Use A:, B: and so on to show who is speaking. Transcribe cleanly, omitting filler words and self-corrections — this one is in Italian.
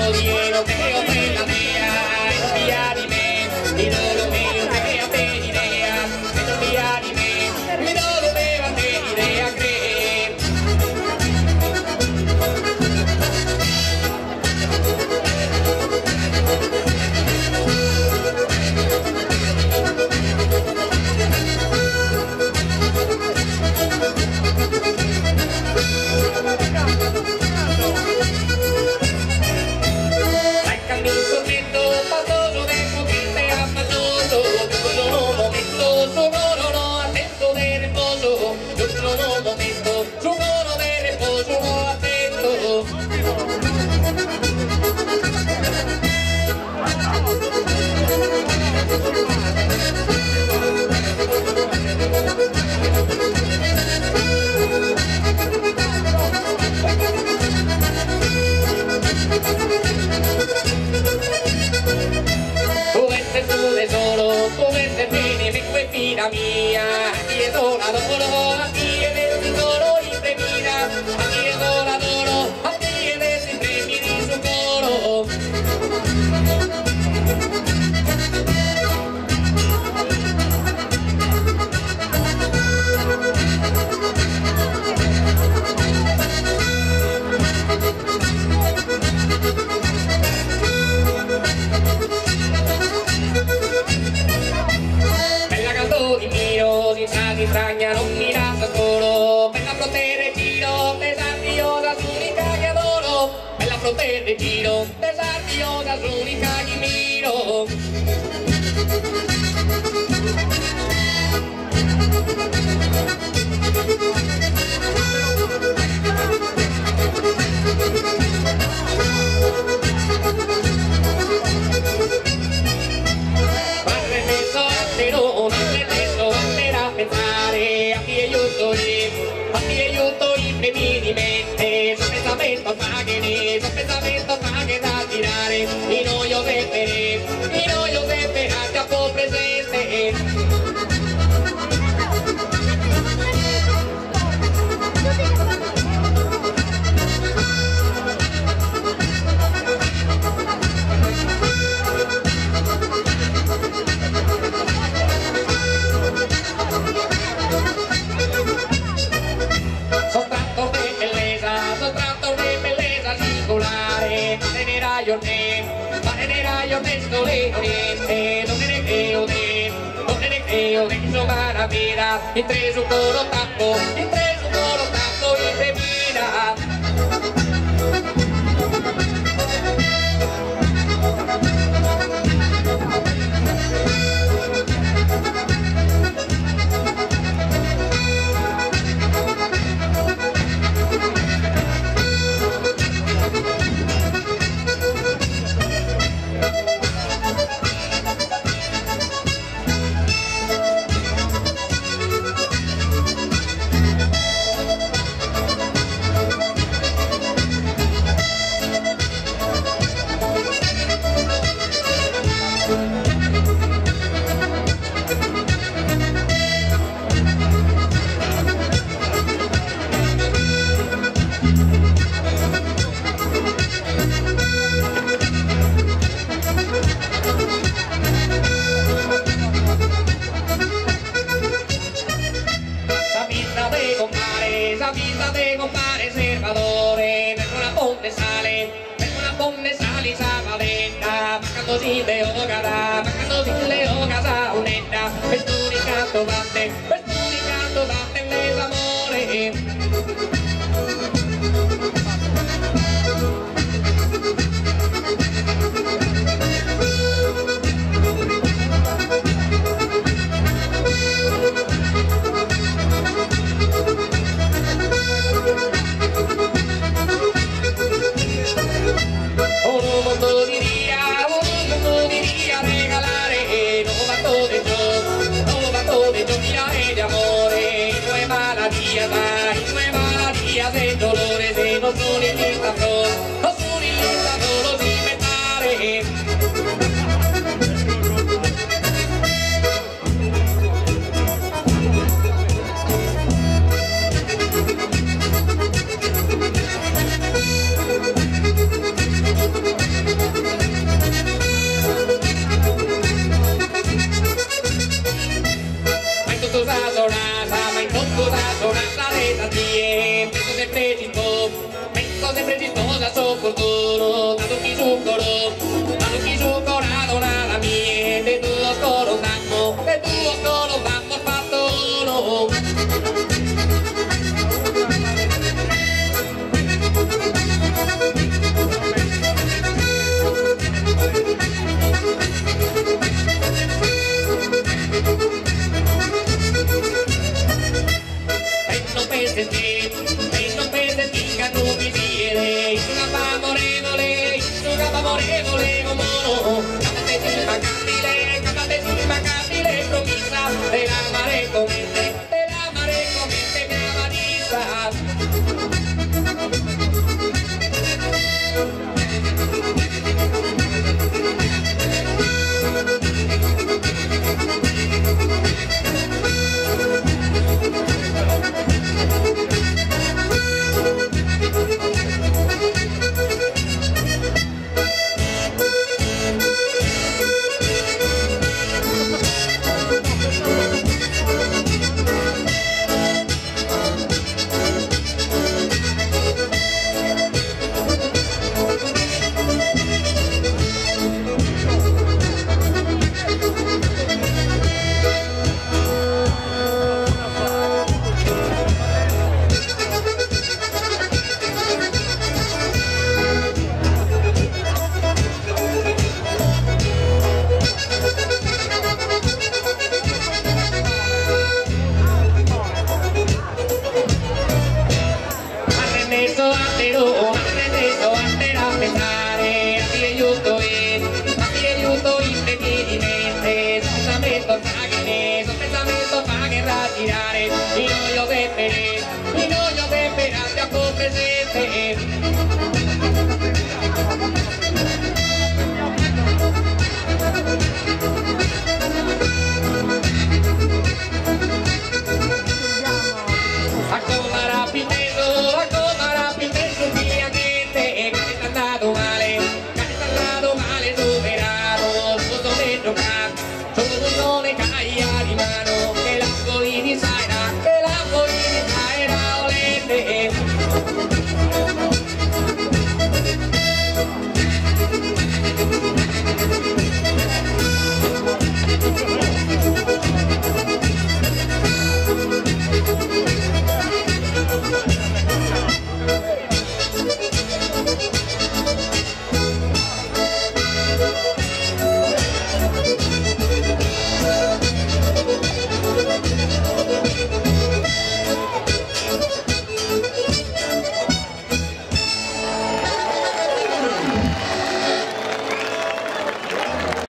A: odiero, creo que la mía es via di me, y no lo veo che a te idea, e non via di me, y no lo veo a te idea che. Mía, aquí es adoro, aquí eres mi coro y premira, aquí es adoro, aquí eres siempre mi su coro. Extraña, non mi rasa solo, bella protegge giro, desardiosa, l'unica che adoro, bella protegge giro, desardiosa, l'unica che miro. Sospensamiento que da tirare, y no yo te verás por presente. La vida, entre su coro tapo, y te mira. Compare Servadore, per una ponte sale Sabadetta, bajando sin leo casa unetta, esturicato batte les amore. Regalare, no va todo de yo, mira sa sonata, ma in tutto sa sonata le tatie. Penso sempre cistosa so futuro, tanto chi su coro, la mia, e tu lo scoro dammo, fatto no. E non perderti che tu mi dire, sono amorevole, mono, cantate sul mancabile, promessa dell'amare come